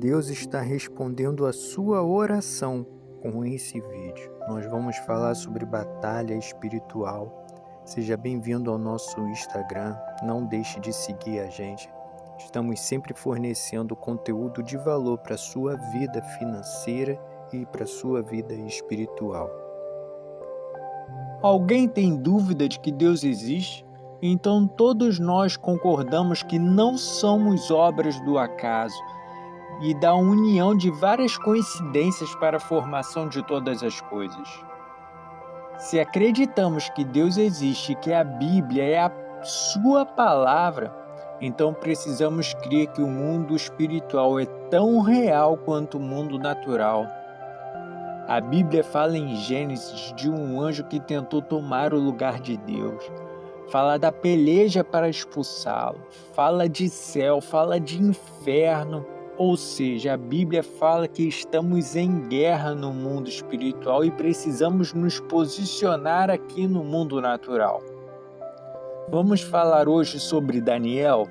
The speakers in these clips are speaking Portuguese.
Deus está respondendo a sua oração com esse vídeo. Nós vamos falar sobre batalha espiritual. Seja bem-vindo ao nosso Instagram. Não deixe de seguir a gente. Estamos sempre fornecendo conteúdo de valor para a sua vida financeira e para a sua vida espiritual. Alguém tem dúvida de que Deus existe? Então todos nós concordamos que não somos obras do acaso e da união de várias coincidências para a formação de todas as coisas. Se acreditamos que Deus existe e que a Bíblia é a sua palavra, então precisamos crer que o mundo espiritual é tão real quanto o mundo natural. A Bíblia fala em Gênesis de um anjo que tentou tomar o lugar de Deus. Fala da peleja para expulsá-lo. Fala de céu, fala de inferno. Ou seja, a Bíblia fala que estamos em guerra no mundo espiritual e precisamos nos posicionar aqui no mundo natural. Vamos falar hoje sobre Daniel.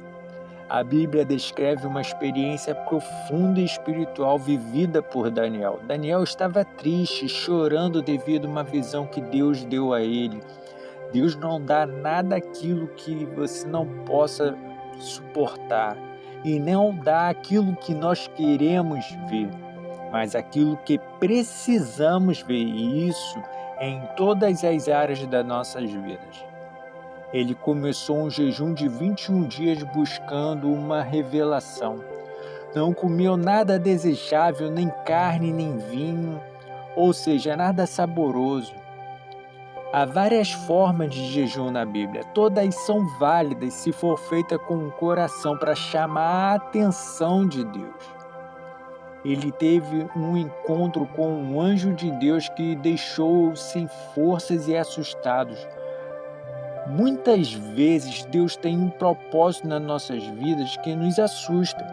A Bíblia descreve uma experiência profunda e espiritual vivida por Daniel. Daniel estava triste, chorando devido a uma visão que Deus deu a ele. Deus não dá nada aquilo que você não possa suportar e não dá aquilo que nós queremos ver, mas aquilo que precisamos ver, e isso em todas as áreas das nossas vidas. Ele começou um jejum de 21 dias buscando uma revelação. Não comeu nada desejável, nem carne, nem vinho, ou seja, nada saboroso. Há várias formas de jejum na Bíblia. Todas são válidas se for feita com o coração para chamar a atenção de Deus. Ele teve um encontro com um anjo de Deus que deixou sem forças e assustados. Muitas vezes Deus tem um propósito nas nossas vidas que nos assusta,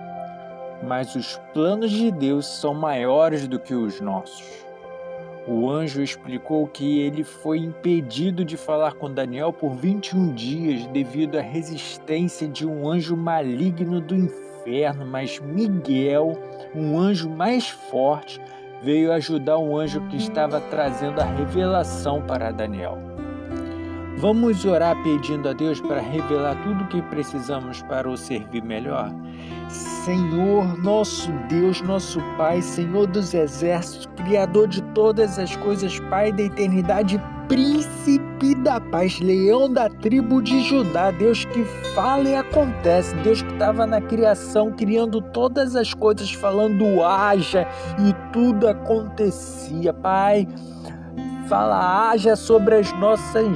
mas os planos de Deus são maiores do que os nossos. O anjo explicou que ele foi impedido de falar com Daniel por 21 dias devido à resistência de um anjo maligno do inferno, mas Miguel, um anjo mais forte, veio ajudar o anjo que estava trazendo a revelação para Daniel. Vamos orar pedindo a Deus para revelar tudo o que precisamos para o servir melhor? Senhor, nosso Deus, nosso Pai, Senhor dos exércitos, Criador de todas as coisas, Pai da eternidade, Príncipe da paz, Leão da tribo de Judá, Deus que fala e acontece, Deus que estava na criação, criando todas as coisas, falando haja e tudo acontecia. Pai, fala haja sobre as nossas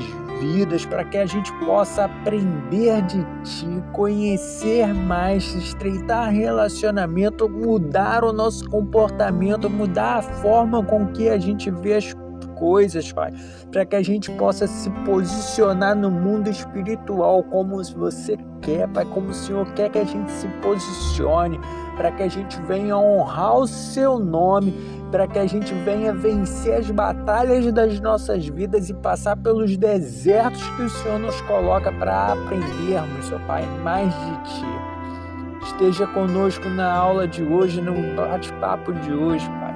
vidas, para que a gente possa aprender de Ti, conhecer mais, estreitar relacionamento, mudar o nosso comportamento, mudar a forma com que a gente vê as coisas, Pai, para que a gente possa se posicionar no mundo espiritual como você quer, Pai, como o Senhor quer que a gente se posicione, para que a gente venha honrar o Seu nome, para que a gente venha vencer as batalhas das nossas vidas e passar pelos desertos que o Senhor nos coloca para aprendermos, ó Pai, mais de Ti. Esteja conosco na aula de hoje, no bate-papo de hoje, Pai.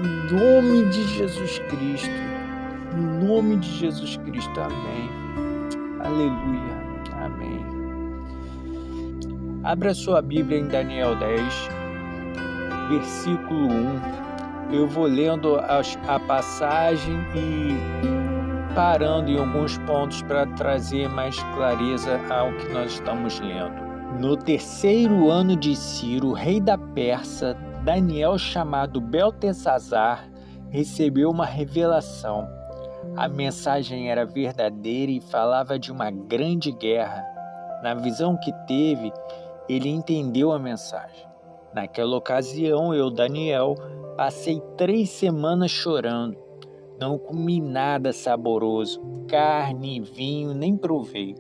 Em nome de Jesus Cristo, em nome de Jesus Cristo, amém. Aleluia, amém. Abra sua Bíblia em Daniel 10, versículo 1. Eu vou lendo a passagem e parando em alguns pontos para trazer mais clareza ao que nós estamos lendo. No terceiro ano de Ciro, rei da Pérsia, Daniel, chamado Beltesazar, recebeu uma revelação. A mensagem era verdadeira e falava de uma grande guerra. Na visão que teve, ele entendeu a mensagem. Naquela ocasião, eu, Daniel, passei 3 semanas chorando. Não comi nada saboroso, carne, vinho, nem provei.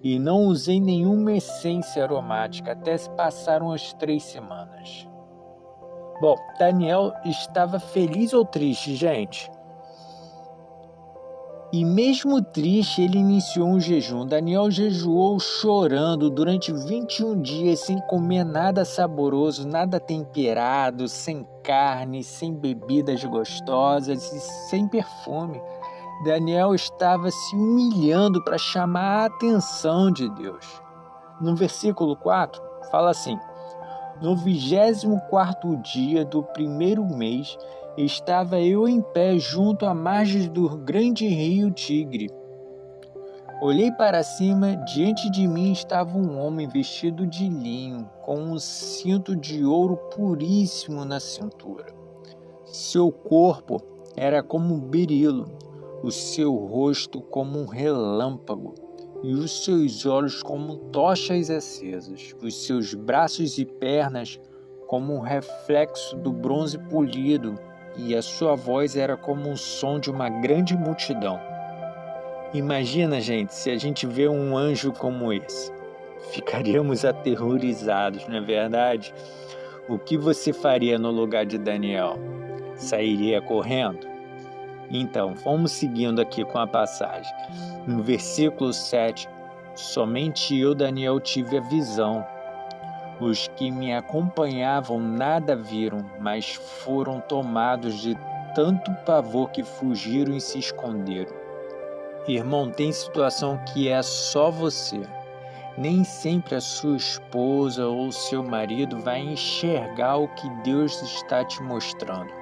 E não usei nenhuma essência aromática, até se passaram as 3 semanas. Bom, Daniel estava feliz ou triste, gente? E mesmo triste, ele iniciou um jejum. Daniel jejuou chorando durante 21 dias, sem comer nada saboroso, nada temperado, sem carne, sem bebidas gostosas e sem perfume. Daniel estava se humilhando para chamar a atenção de Deus. No versículo 4, fala assim: no 24º dia do primeiro mês, estava eu em pé junto à margem do grande rio Tigre. Olhei para cima, diante de mim estava um homem vestido de linho, com um cinto de ouro puríssimo na cintura. Seu corpo era como um berilo, o seu rosto como um relâmpago, e os seus olhos como tochas acesas, os seus braços e pernas como um reflexo do bronze polido, e a sua voz era como o som de uma grande multidão. Imagina, gente, se a gente vê um anjo como esse. Ficaríamos aterrorizados, não é verdade? O que você faria no lugar de Daniel? Sairia correndo? Então, vamos seguindo aqui com a passagem. No versículo 7, somente eu, Daniel, tive a visão. Os que me acompanhavam nada viram, mas foram tomados de tanto pavor que fugiram e se esconderam. Irmão, tem situação que é só você. Nem sempre a sua esposa ou seu marido vai enxergar o que Deus está te mostrando.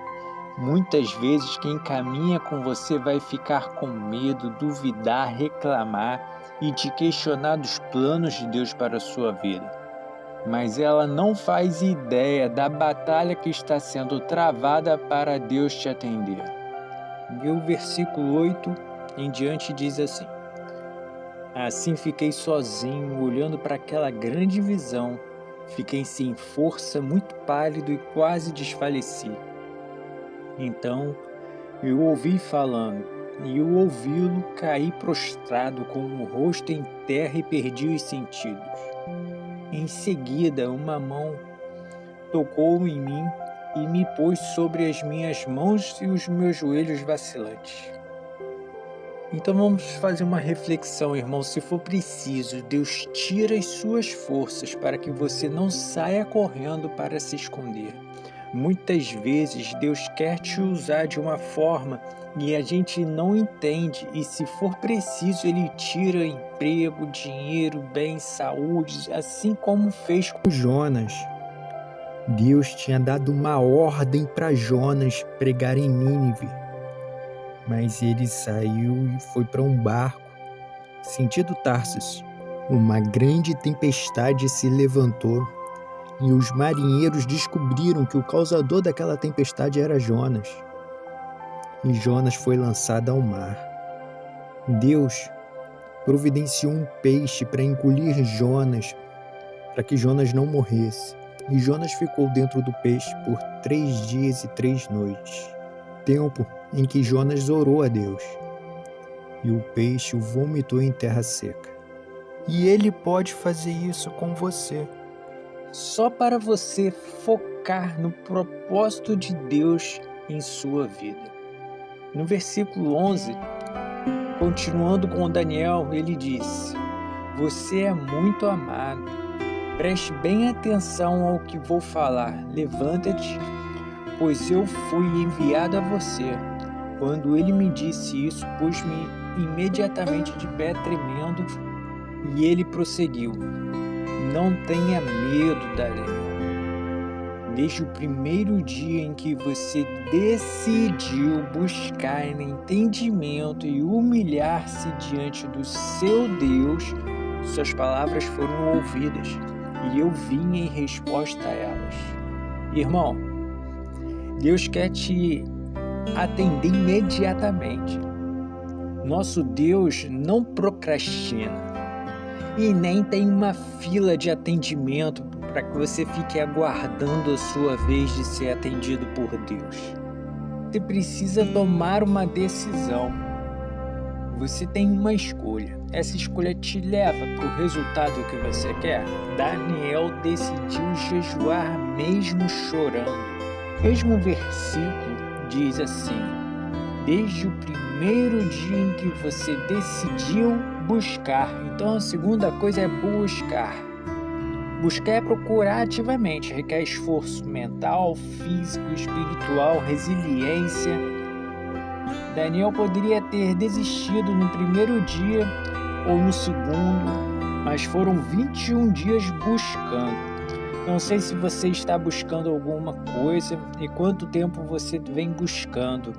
Muitas vezes quem caminha com você vai ficar com medo, duvidar, reclamar e te questionar dos planos de Deus para a sua vida. Mas ela não faz ideia da batalha que está sendo travada para Deus te atender. E o versículo 8 em diante diz assim: assim fiquei sozinho, olhando para aquela grande visão. Fiquei sem força, muito pálido e quase desfaleci. Então eu ouvi falando, e ao ouvi-lo caí prostrado com o rosto em terra e perdi os sentidos. Em seguida, uma mão tocou em mim e me pôs sobre as minhas mãos e os meus joelhos vacilantes. Então vamos fazer uma reflexão, irmão. Se for preciso, Deus tira as suas forças para que você não saia correndo para se esconder. Muitas vezes Deus quer te usar de uma forma e a gente não entende, e se for preciso Ele tira emprego, dinheiro, bens, saúde, assim como fez com Jonas. Deus tinha dado uma ordem para Jonas pregar em Nínive, mas ele saiu e foi para um barco, sentido Tarsis. Uma grande tempestade se levantou e os marinheiros descobriram que o causador daquela tempestade era Jonas. E Jonas foi lançado ao mar. Deus providenciou um peixe para engolir Jonas, para que Jonas não morresse. E Jonas ficou dentro do peixe por 3 dias e 3 noites. Tempo em que Jonas orou a Deus. E o peixe o vomitou em terra seca. E Ele pode fazer isso com você. Só para você focar no propósito de Deus em sua vida. No versículo 11, continuando com Daniel, ele disse: você é muito amado. Preste bem atenção ao que vou falar. Levanta-te, pois eu fui enviado a você. Quando ele me disse isso, pus-me imediatamente de pé tremendo, e ele prosseguiu: não tenha medo, Daniel. Desde o primeiro dia em que você decidiu buscar entendimento e humilhar-se diante do seu Deus, suas palavras foram ouvidas, e eu vim em resposta a elas. Irmão, Deus quer te atender imediatamente. Nosso Deus não procrastina e nem tem uma fila de atendimento para que você fique aguardando a sua vez de ser atendido por Deus. Você precisa tomar uma decisão. Você tem uma escolha. Essa escolha te leva para o resultado que você quer. Daniel decidiu jejuar mesmo chorando. O mesmo versículo diz assim: desde o primeiro primeiro dia em que você decidiu buscar. Então a segunda coisa é buscar. Buscar é procurar ativamente, requer esforço mental, físico, espiritual, resiliência. Daniel poderia ter desistido no primeiro dia ou no segundo, mas foram 21 dias buscando. Não sei se você está buscando alguma coisa e quanto tempo você vem buscando,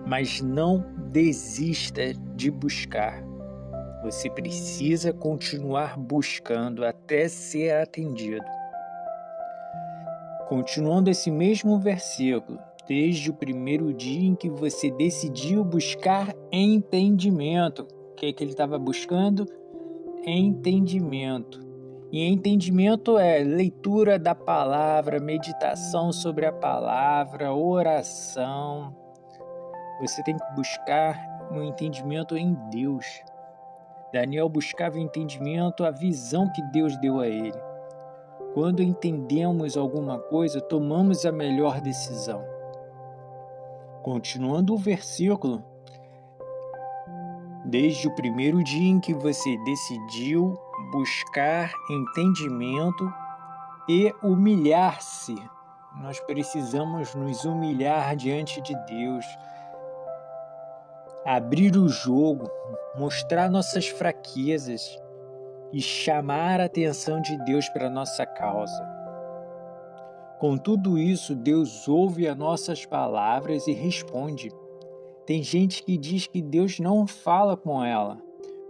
mas não desista de buscar. Você precisa continuar buscando até ser atendido. Continuando esse mesmo versículo, desde o primeiro dia em que você decidiu buscar entendimento. O que ele estava buscando? Entendimento. E entendimento é leitura da palavra, meditação sobre a palavra, oração. Você tem que buscar um entendimento em Deus. Daniel buscava entendimento, a visão que Deus deu a ele. Quando entendemos alguma coisa, tomamos a melhor decisão. Continuando o versículo, desde o primeiro dia em que você decidiu buscar entendimento e humilhar-se, nós precisamos nos humilhar diante de Deus, abrir o jogo, mostrar nossas fraquezas e chamar a atenção de Deus para a nossa causa. Com tudo isso, Deus ouve as nossas palavras e responde. Tem gente que diz que Deus não fala com ela,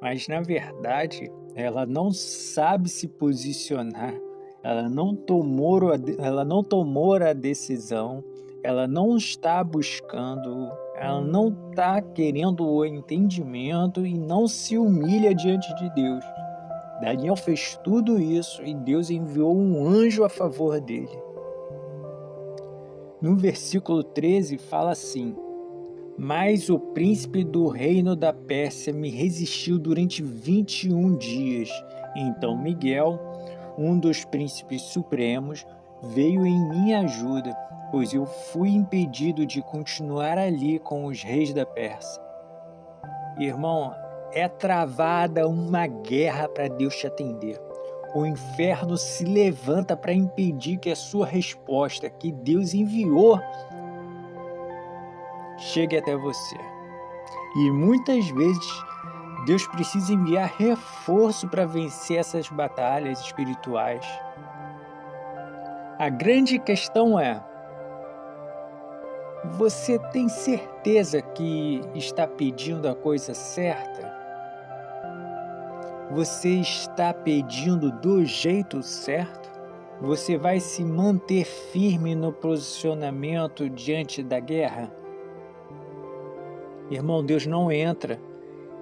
mas na verdade ela não sabe se posicionar, ela não tomou a decisão, ela não está buscando, ela não está querendo o entendimento e não se humilha diante de Deus. Daniel fez tudo isso e Deus enviou um anjo a favor dele. No versículo 13 fala assim: mas o príncipe do reino da Pérsia me resistiu durante 21 dias. Então Miguel, um dos príncipes supremos, veio em minha ajuda, pois eu fui impedido de continuar ali com os reis da Pérsia. Irmão, é travada uma guerra para Deus te atender. O inferno se levanta para impedir que a sua resposta, que Deus enviou, chegue até você. E muitas vezes Deus precisa enviar reforço para vencer essas batalhas espirituais. A grande questão é: você tem certeza que está pedindo a coisa certa? Você está pedindo do jeito certo? Você vai se manter firme no posicionamento diante da guerra? Irmão, Deus não entra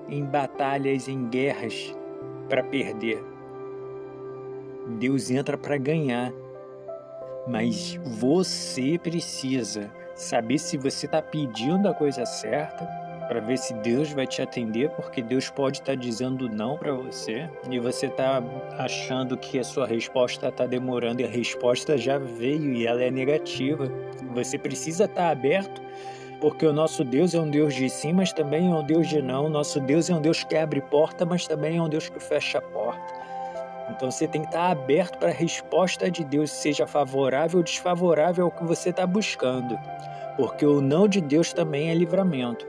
em batalhas, em guerras para perder. Deus entra para ganhar. Mas você precisa saber se você está pedindo a coisa certa, para ver se Deus vai te atender, porque Deus pode estar dizendo não para você e você está achando que a sua resposta está demorando e a resposta já veio e ela é negativa. Você precisa estar aberto, porque o nosso Deus é um Deus de sim, mas também é um Deus de não. Nosso Deus é um Deus que abre porta, mas também é um Deus que fecha a porta. Então você tem que estar aberto para a resposta de Deus, seja favorável ou desfavorável ao que você está buscando, porque o não de Deus também é livramento.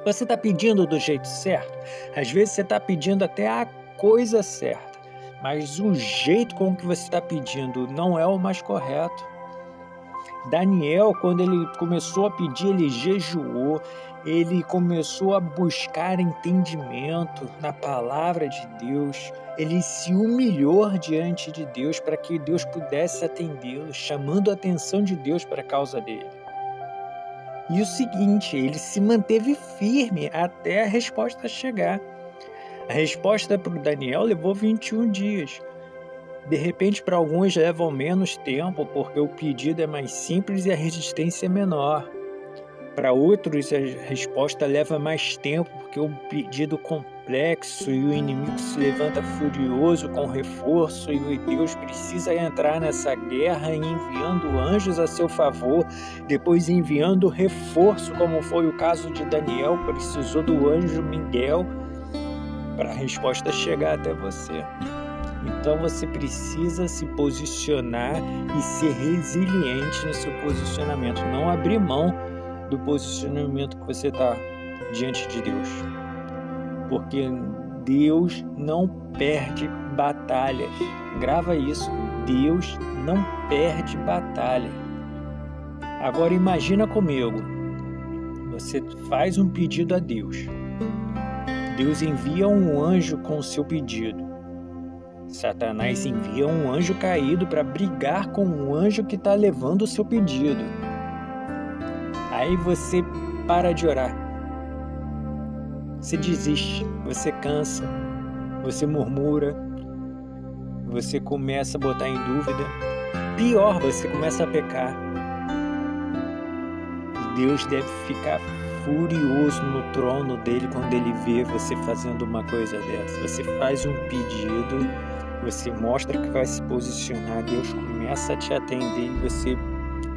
Você está pedindo do jeito certo? Às vezes você está pedindo até a coisa certa, mas o jeito com que você está pedindo não é o mais correto. Daniel, quando ele começou a pedir, ele jejuou, ele começou a buscar entendimento na palavra de Deus, ele se humilhou diante de Deus para que Deus pudesse atendê-lo, chamando a atenção de Deus para a causa dele. E o seguinte, ele se manteve firme até a resposta chegar. A resposta para o Daniel levou 21 dias. De repente, para alguns levam menos tempo, porque o pedido é mais simples e a resistência é menor. Para outros, a resposta leva mais tempo, porque o pedido perplexo e o inimigo se levanta furioso com reforço e Deus precisa entrar nessa guerra enviando anjos a seu favor, depois enviando reforço, como foi o caso de Daniel, precisou do anjo Miguel para a resposta chegar até você. Então você precisa se posicionar e ser resiliente no seu posicionamento, não abrir mão do posicionamento que você está diante de Deus, porque Deus não perde batalhas. Grava isso, Deus não perde batalha. Agora imagina comigo, você faz um pedido a Deus, Deus envia um anjo com o seu pedido, Satanás envia um anjo caído para brigar com o anjo que está levando o seu pedido. Aí você para de orar, você desiste, você cansa, você murmura, você começa a botar em dúvida, pior, você começa a pecar. Deus deve ficar furioso no trono dele quando ele vê você fazendo uma coisa dessa. Você faz um pedido, você mostra que vai se posicionar, Deus começa a te atender e você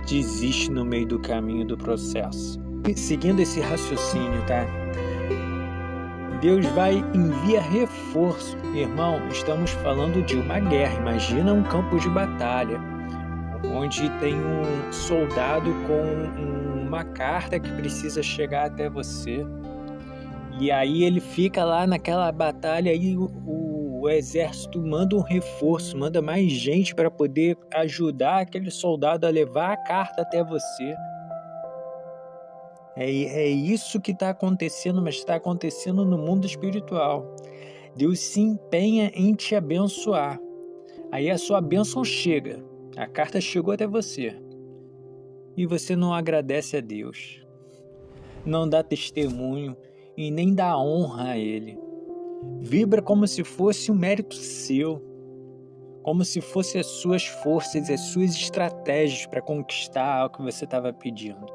desiste no meio do caminho do processo. E seguindo esse raciocínio, tá? Deus vai enviar reforço. Irmão, estamos falando de uma guerra. Imagina um campo de batalha, onde tem um soldado com uma carta que precisa chegar até você. E aí ele fica lá naquela batalha e o exército manda um reforço, manda mais gente para poder ajudar aquele soldado a levar a carta até você. É isso que está acontecendo, mas está acontecendo no mundo espiritual. Deus se empenha em te abençoar. Aí a sua bênção chega, a carta chegou até você. E você não agradece a Deus, não dá testemunho e nem dá honra a Ele. Vibra como se fosse um mérito seu, como se fossem as suas forças, as suas estratégias para conquistar o que você estava pedindo.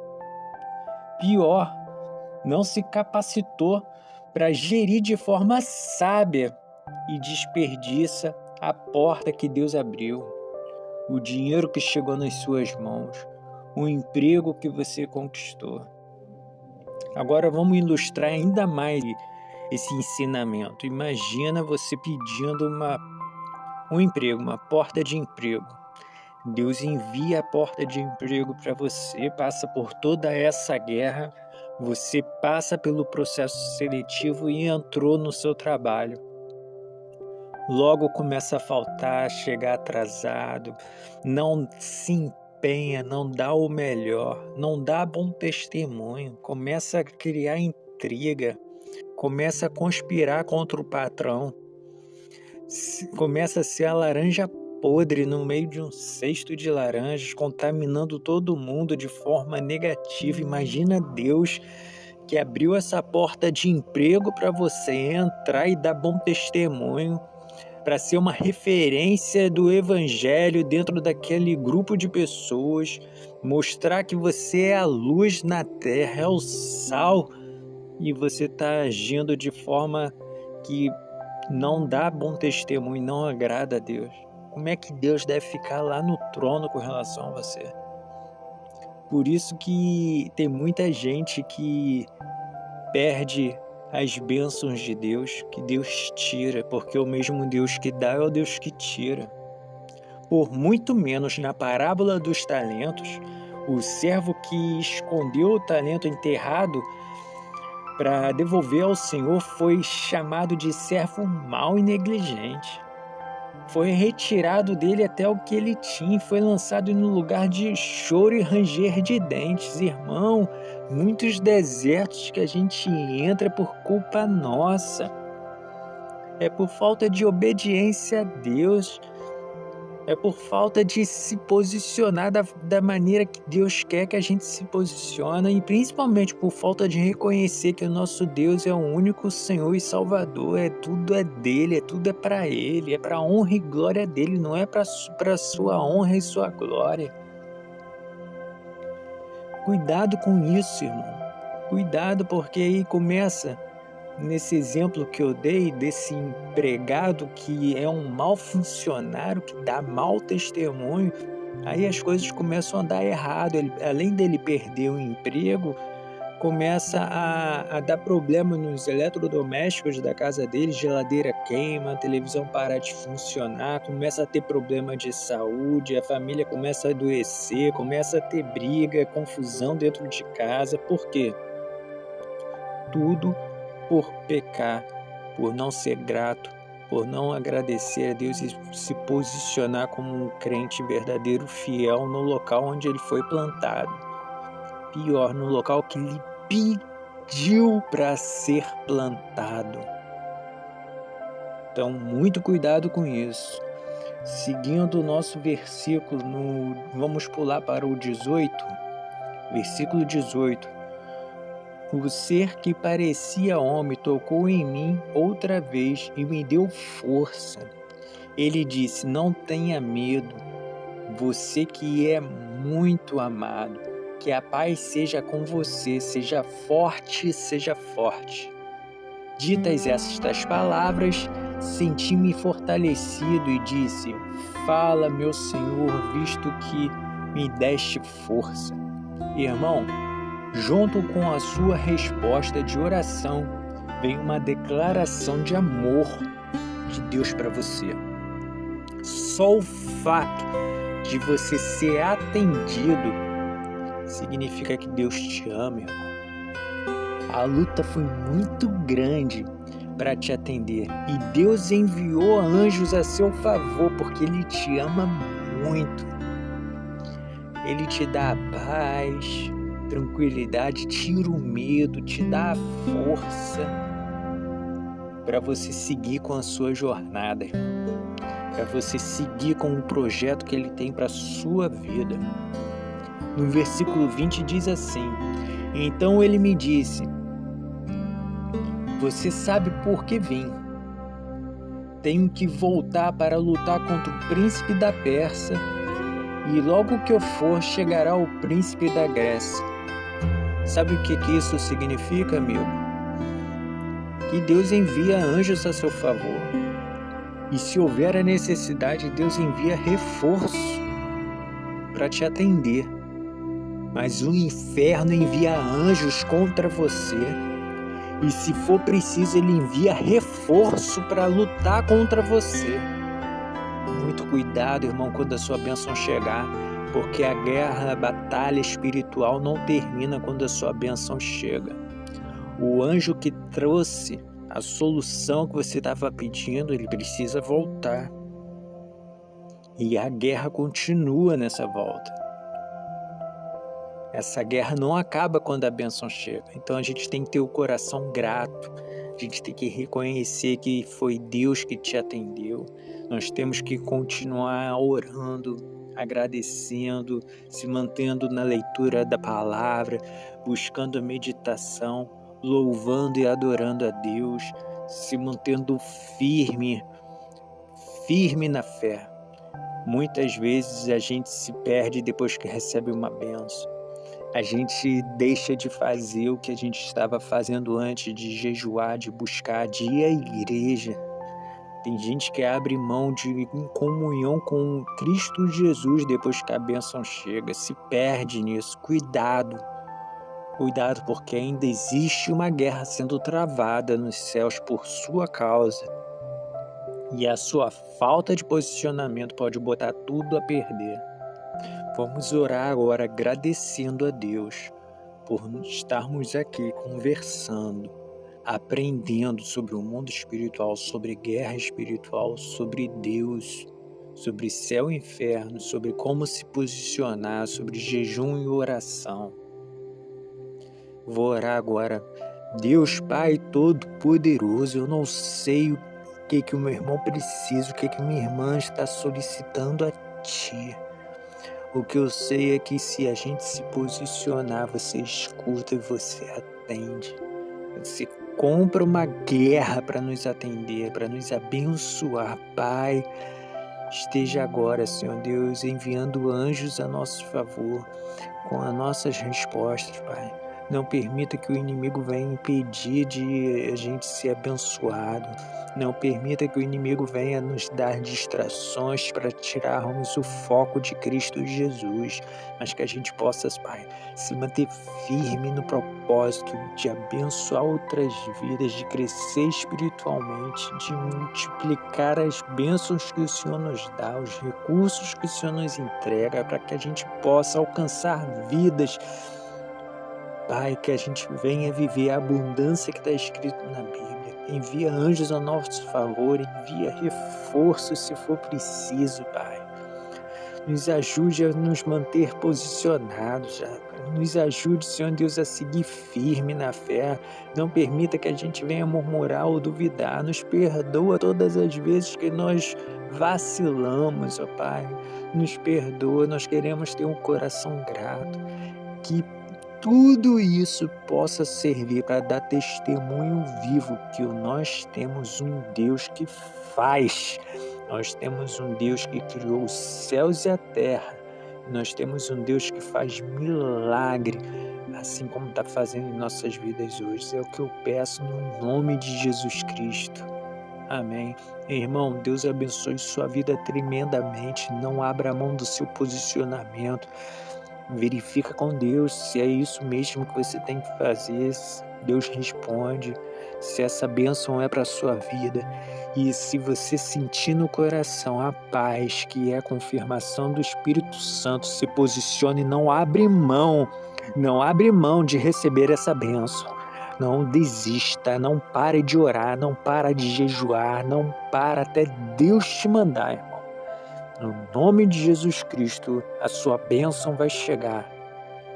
Pior, não se capacitou para gerir de forma sábia e desperdiça a porta que Deus abriu, o dinheiro que chegou nas suas mãos, o emprego que você conquistou. Agora vamos ilustrar ainda mais esse ensinamento. Imagina você pedindo um emprego, uma porta de emprego. Deus envia a porta de emprego para você, passa por toda essa guerra, você passa pelo processo seletivo e entrou no seu trabalho. Logo começa a faltar, chegar atrasado, não se empenha, não dá o melhor, não dá bom testemunho, começa a criar intriga, começa a conspirar contra o patrão, começa a ser a laranja podre no meio de um cesto de laranjas, contaminando todo mundo de forma negativa. Imagina Deus que abriu essa porta de emprego para você entrar e dar bom testemunho, para ser uma referência do evangelho dentro daquele grupo de pessoas, mostrar que você é a luz na terra, é o sal, e você está agindo de forma que não dá bom testemunho, não agrada a Deus. Como é que Deus deve ficar lá no trono com relação a você? Por isso que tem muita gente que perde as bênçãos de Deus, que Deus tira, porque o mesmo Deus que dá é o Deus que tira. Por muito menos na parábola dos talentos, o servo que escondeu o talento enterrado para devolver ao Senhor foi chamado de servo mau e negligente. Foi retirado dele até o que ele tinha e foi lançado no lugar de choro e ranger de dentes. Irmão, muitos desertos que a gente entra por culpa nossa. É por falta de obediência a Deus. É por falta de se posicionar da maneira que Deus quer que a gente se posicione e principalmente por falta de reconhecer que o nosso Deus é o único Senhor e Salvador, tudo é dele, tudo é para ele, é para a honra e glória dele, não é para sua honra e sua glória. Cuidado com isso, irmão. Cuidado, porque aí começa nesse exemplo que eu dei desse empregado que é um mau funcionário, que dá mau testemunho, aí as coisas começam a dar errado. Ele, além dele perder o emprego, começa a dar problema nos eletrodomésticos da casa dele, geladeira queima, televisão para de funcionar, começa a ter problema de saúde, a família começa a adoecer, começa a ter briga, confusão dentro de casa. Por quê? Tudo por pecar, por não ser grato, por não agradecer a Deus e se posicionar como um crente verdadeiro, fiel no local onde ele foi plantado. Pior, no local que lhe pediu para ser plantado. Então, muito cuidado com isso. Seguindo o nosso versículo, vamos pular para o 18, versículo 18. O ser que parecia homem tocou em mim outra vez e me deu força. Ele disse: não tenha medo, você que é muito amado. Que a paz seja com você, seja forte, seja forte. Ditas estas palavras, senti-me fortalecido e disse: fala, meu Senhor, visto que me deste força. Irmão, junto com a sua resposta de oração, vem uma declaração de amor de Deus para você. Só o fato de você ser atendido significa que Deus te ama, irmão. A luta foi muito grande para te atender e Deus enviou anjos a seu favor porque Ele te ama muito. Ele te dá a paz, tranquilidade, tira o medo, te dá a força para você seguir com a sua jornada, para você seguir com o projeto que Ele tem para a sua vida. No versículo 20 diz assim: então ele me disse: você sabe por que vim. Tenho que voltar para lutar contra o príncipe da Pérsia, e logo que eu for, chegará o príncipe da Grécia. Sabe o que isso significa, amigo? Que Deus envia anjos a seu favor. E se houver a necessidade, Deus envia reforço para te atender. Mas o inferno envia anjos contra você. E se for preciso, ele envia reforço para lutar contra você. Muito cuidado, irmão, quando a sua bênção chegar, porque a guerra, a batalha espiritual não termina quando a sua bênção chega. O anjo que trouxe a solução que você estava pedindo, ele precisa voltar. E a guerra continua nessa volta. Essa guerra não acaba quando a bênção chega. Então a gente tem que ter o coração grato. A gente tem que reconhecer que foi Deus que te atendeu. Nós temos que continuar orando, agradecendo, se mantendo na leitura da palavra, buscando a meditação, louvando e adorando a Deus, se mantendo firme na fé. Muitas vezes a gente se perde depois que recebe uma bênção. A gente deixa de fazer o que a gente estava fazendo antes, de jejuar, de buscar, de ir à igreja. Tem gente que abre mão de comunhão com Cristo Jesus depois que a bênção chega, se perde nisso. Cuidado, porque ainda existe uma guerra sendo travada nos céus por sua causa. E a sua falta de posicionamento pode botar tudo a perder. Vamos orar agora agradecendo a Deus por estarmos aqui conversando, aprendendo sobre o mundo espiritual, sobre guerra espiritual, sobre Deus, sobre céu e inferno, sobre como se posicionar, sobre jejum e oração. Vou orar agora. Deus Pai Todo-Poderoso, eu não sei o que o meu irmão precisa, o que minha irmã está solicitando a Ti. O que eu sei é que se a gente se posicionar, você escuta e você atende. Você compra uma guerra para nos atender, para nos abençoar. Pai, esteja agora, Senhor Deus, enviando anjos a nosso favor com as nossas respostas, Pai. Não permita que o inimigo venha impedir de a gente ser abençoado. Não permita que o inimigo venha nos dar distrações para tirarmos o foco de Cristo Jesus, mas que a gente possa, Pai, se manter firme no propósito de abençoar outras vidas, de crescer espiritualmente, de multiplicar as bênçãos que o Senhor nos dá, os recursos que o Senhor nos entrega, para que a gente possa alcançar vidas. Pai, que a gente venha viver a abundância que está escrito na Bíblia. Envia anjos a nosso favor, envia reforço se for preciso, Pai. Nos ajude a nos manter posicionados, nos ajude, Senhor Deus, a seguir firme na fé. Não permita que a gente venha murmurar ou duvidar. Nos perdoa todas as vezes que nós vacilamos, ó Pai. Nos perdoa, nós queremos ter um coração grato. Que tudo isso possa servir para dar testemunho vivo que nós temos um Deus que faz. Nós temos um Deus que criou os céus e a terra. Nós temos um Deus que faz milagre, assim como está fazendo em nossas vidas hoje. É o que eu peço no nome de Jesus Cristo. Amém. Irmão, Deus abençoe sua vida tremendamente. Não abra mão do seu posicionamento. Verifica com Deus se é isso mesmo que você tem que fazer. Deus responde se essa bênção é para a sua vida. E se você sentir no coração a paz, que é a confirmação do Espírito Santo, se posicione e não abre mão. Não abre mão de receber essa bênção. Não desista, não pare de orar, não para de jejuar, não para até Deus te mandar, irmão. No nome de Jesus Cristo, a sua bênção vai chegar.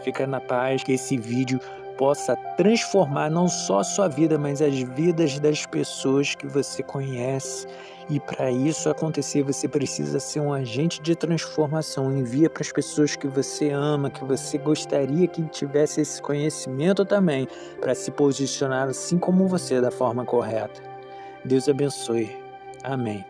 Fica na paz, que esse vídeo possa transformar não só a sua vida, mas as vidas das pessoas que você conhece. E para isso acontecer, você precisa ser um agente de transformação. Envia para as pessoas que você ama, que você gostaria que tivesse esse conhecimento também, para se posicionar assim como você, da forma correta. Deus abençoe. Amém.